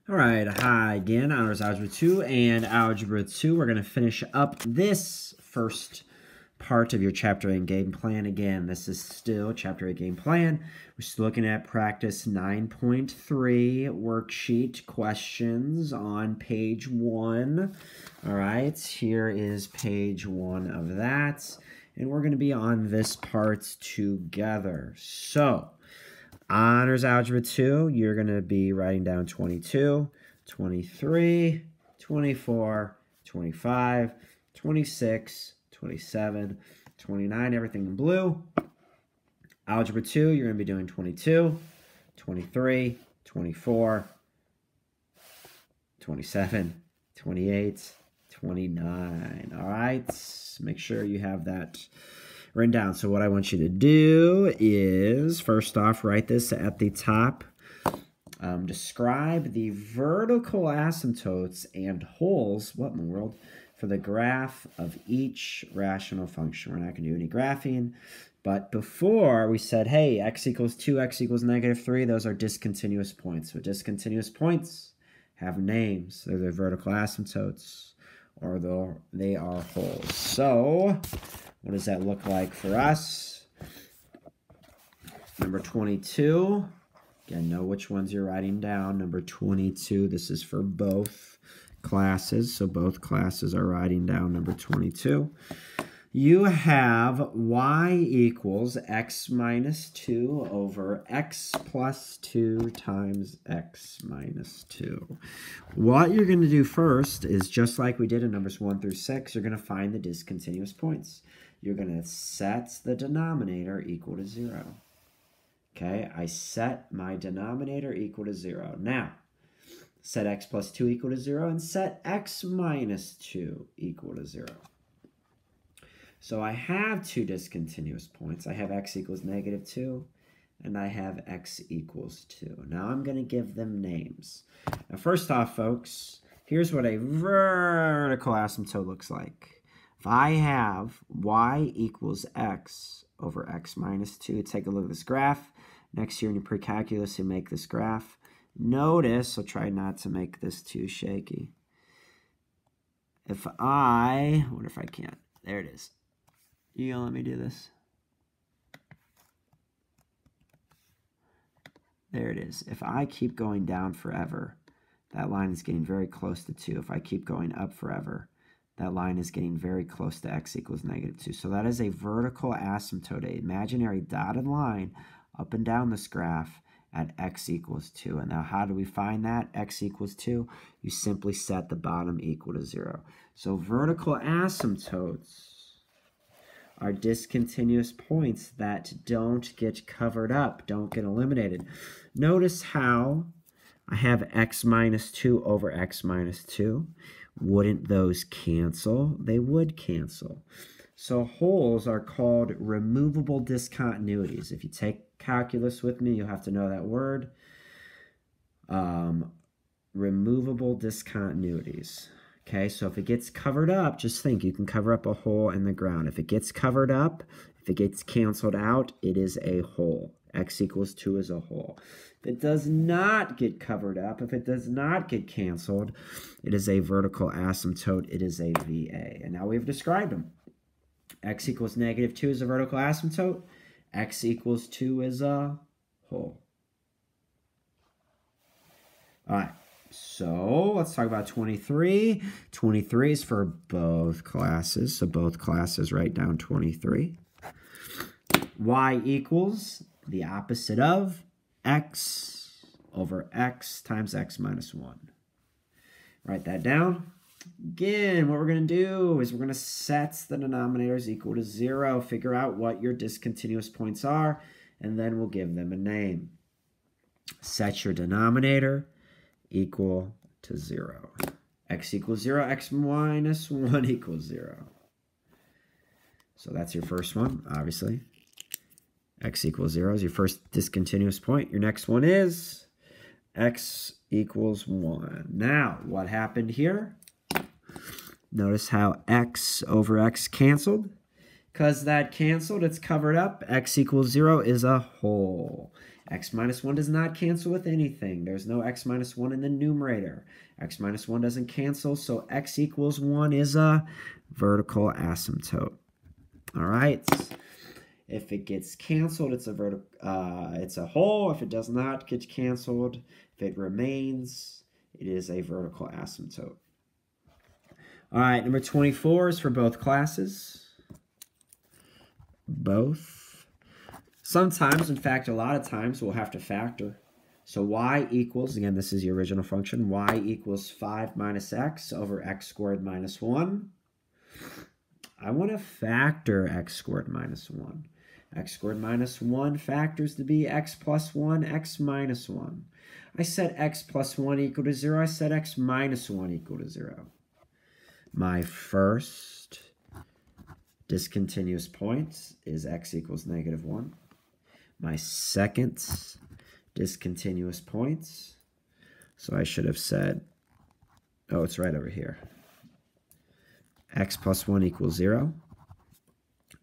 All right, hi again, Honors Algebra 2 and Algebra 2. We're going to finish up this first part of your Chapter 8 game plan. Again, this is still Chapter 8 game plan. We're still looking at practice 9.3 worksheet questions on page 1. All right, here is page 1 of that. And we're going to be on this part together. So, Honors Algebra 2, you're going to be writing down 22, 23, 24, 25, 26, 27, 29, everything in blue. Algebra 2, you're going to be doing 22, 23, 24, 27, 28, 29. All right, make sure you have that written down. So what I want you to do is, first off, write this at the top. Describe the vertical asymptotes and holes, what in the world, for the graph of each rational function. We're not going to do any graphing, but before we said, hey, x equals 2, x equals -3, those are discontinuous points. So discontinuous points have names. They're the vertical asymptotes, or they are holes. So what does that look like for us? Number 22. Again, know which ones you're writing down. Number 22, this is for both classes. So both classes are writing down number 22. You have y equals x minus 2 over x plus 2 times x minus 2. What you're going to do first is, just like we did in numbers 1 through 6, you're going to find the discontinuous points. You're going to set the denominator equal to 0. Okay, I set my denominator equal to 0. Now, set x plus 2 equal to 0 and set x minus 2 equal to 0. So I have two discontinuous points. I have x equals -2, and I have x equals 2. Now I'm going to give them names. Now, first off, folks, here's what a vertical asymptote looks like. If I have y equals x over x minus 2, take a look at this graph. Next year in your pre-calculus, you make this graph. Notice, so try not to make this too shaky. If I, what if I can't? There it is. You gonna let me do this? There it is. If I keep going down forever, that line is getting very close to 2. If I keep going up forever, that line is getting very close to x equals -2. So that is a vertical asymptote, an imaginary dotted line up and down this graph at x equals 2. And now how do we find that? X equals 2. You simply set the bottom equal to 0. So vertical asymptotes are discontinuous points that don't get covered up, don't get eliminated. Notice how I have x minus 2 over x minus 2. Wouldn't those cancel? They would cancel. So holes are called removable discontinuities. If you take calculus with me, you'll have to know that word. Removable discontinuities. Okay, so if it gets covered up, just think, you can cover up a hole in the ground. If it gets covered up, if it gets canceled out, it is a hole. X equals 2 is a hole. If it does not get covered up, if it does not get canceled, it is a vertical asymptote. It is a VA. And now we've described them. X equals -2 is a vertical asymptote. X equals 2 is a hole. All right. So let's talk about 23. 23 is for both classes. So both classes write down 23. Y equals the opposite of x over x times x minus 1. Write that down. Again, what we're going to do is we're going to set the denominators equal to 0. Figure out what your discontinuous points are, and then we'll give them a name. Set your denominator equal to 0. X equals 0, x minus 1 equals 0. So that's your first one, obviously. X equals 0 is your first discontinuous point. Your next one is x equals 1. Now, what happened here? Notice how x over x canceled. Because that canceled, it's covered up. X equals 0 is a hole. X minus 1 does not cancel with anything. There's no x minus 1 in the numerator. X minus 1 doesn't cancel, so x equals 1 is a vertical asymptote. All right. If it gets canceled, it's a whole. If it does not get canceled, if it remains, it is a vertical asymptote. All right, number 24 is for both classes. Both. Sometimes, in fact, a lot of times, we'll have to factor. So y equals, again, this is the original function, y equals 5 minus x over x squared minus 1. I want to factor x squared minus 1. X squared minus 1 factors to be x plus 1, x minus 1. I set x plus 1 equal to 0. I set x minus 1 equal to 0. My first discontinuous point is x equals negative 1. My second discontinuous point, so I should have said, oh, it's right over here. X plus 1 equals 0.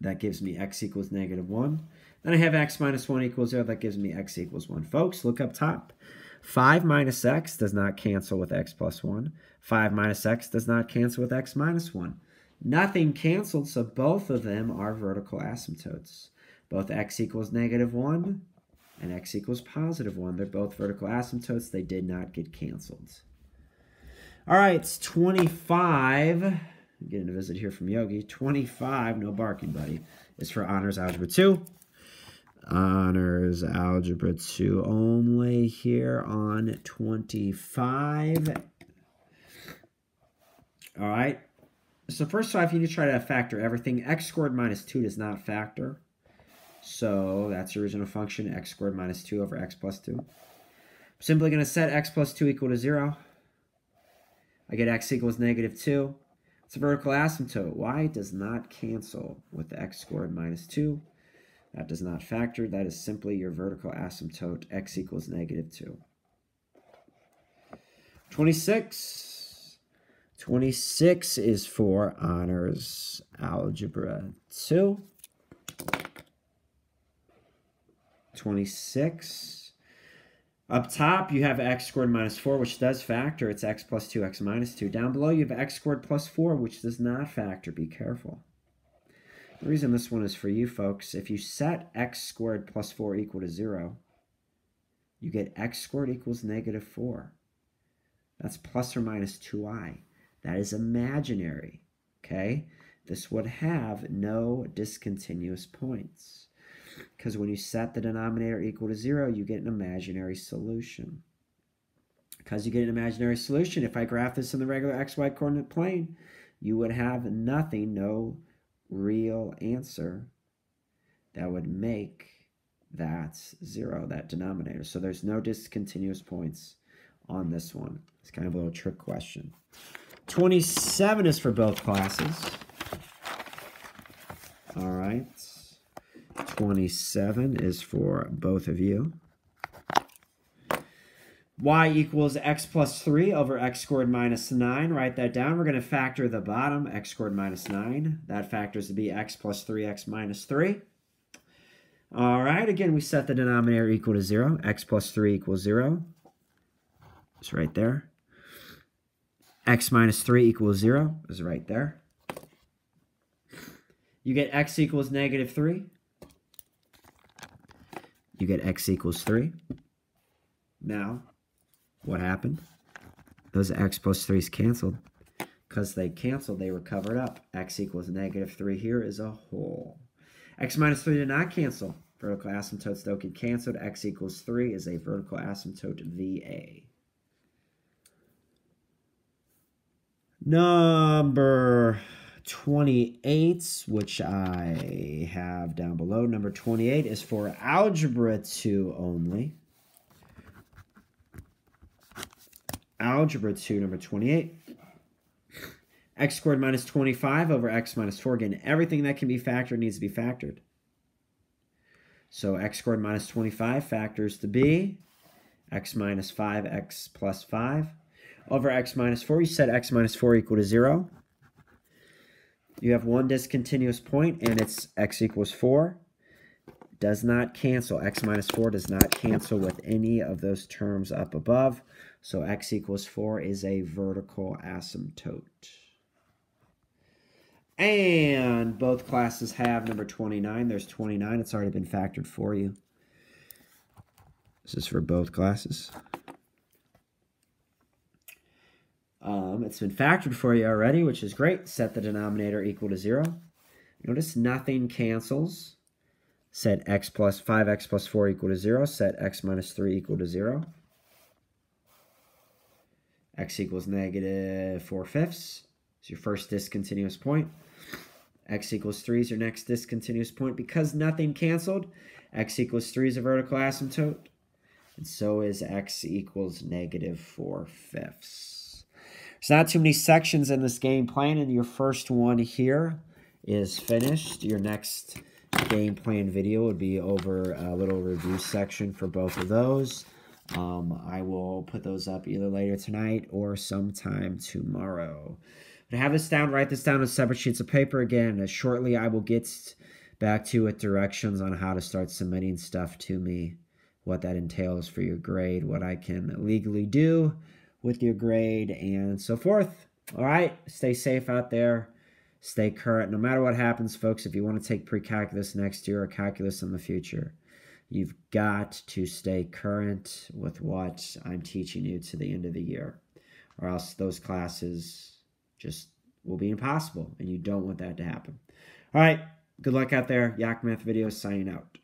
That gives me x equals negative 1. Then I have x minus 1 equals 0. That gives me x equals 1. Folks, look up top. 5 minus x does not cancel with x plus 1. 5 minus x does not cancel with x minus 1. Nothing canceled, so both of them are vertical asymptotes. Both x equals negative 1 and x equals positive 1. They're both vertical asymptotes. They did not get canceled. All right, it's 25. I'm getting a visit here from Yogi. 25, no barking, buddy, is for Honors Algebra 2. Honors Algebra 2 only here on 25. All right. So first off, you need to try to factor everything. X squared minus 2 does not factor. So that's the original function, x squared minus 2 over x plus 2. I'm simply going to set x plus 2 equal to 0. I get x equals negative 2. It's a vertical asymptote. Y does not cancel with x squared minus 2. That does not factor. That is simply your vertical asymptote, x equals negative 2. 26. 26 is for Honors Algebra 2. 26. Up top, you have x squared minus 4, which does factor. It's x plus 2, x minus 2. Down below, you have x squared plus 4, which does not factor. Be careful. The reason this one is for you folks, if you set x squared plus 4 equal to 0, you get x squared equals negative 4. That's plus or minus 2i. That is imaginary, okay? This would have no discontinuous points. Because when you set the denominator equal to 0, you get an imaginary solution. Because you get an imaginary solution, if I graph this in the regular xy coordinate plane, you would have nothing, no real answer that would make that 0, that denominator. So there's no discontinuous points on this one. It's kind of a little trick question. 27 is for both classes. All right. 27 is for both of you. Y equals x plus 3 over x squared minus 9. Write that down. We're going to factor the bottom, x squared minus 9. That factors to be x plus 3x minus 3. All right, again, we set the denominator equal to 0. X plus 3 equals 0. It's right there. X minus 3 equals 0 is right there. You get x equals negative 3. You get x equals 3. Now, what happened? Those x plus 3's canceled. Because they canceled, they were covered up. X equals negative 3 here is a whole. X minus 3 did not cancel. Vertical asymptotes don't get canceled. X equals 3 is a vertical asymptote VA. Number 28, which I have down below. Number 28 is for Algebra 2 only. Algebra 2, number 28. X squared minus 25 over x minus 4. Again, everything that can be factored needs to be factored. So x squared minus 25 factors to be x minus 5x plus 5 over x minus 4. You set x minus 4 equal to 0. You have one discontinuous point, and it's x equals 4. does not cancel. X minus 4 does not cancel with any of those terms up above. So x equals 4 is a vertical asymptote. And both classes have number 29. There's 29. It's already been factored for you. This is for both classes. It's been factored for you already, which is great. Set the denominator equal to 0. Notice nothing cancels. Set x plus 5x plus 4 equal to 0. Set x minus 3 equal to 0. X equals negative 4/5. It's your first discontinuous point. X equals 3 is your next discontinuous point. Because nothing canceled, x equals 3 is a vertical asymptote. And so is x equals negative 4/5. There's not too many sections in this game plan, and your first one here is finished. Your next game plan video would be over a little review section for both of those. I will put those up either later tonight or sometime tomorrow. But have this down, write this down on separate sheets of paper. Again, shortly I will get back to you with directions on how to start submitting stuff to me, what that entails for your grade, what I can legally do with your grade, and so forth. All right, stay safe out there. Stay current. No matter what happens, folks, if you want to take pre-calculus next year or calculus in the future, you've got to stay current with what I'm teaching you to the end of the year, or else those classes just will be impossible, and you don't want that to happen. All right, good luck out there. Yak Math Videos signing out.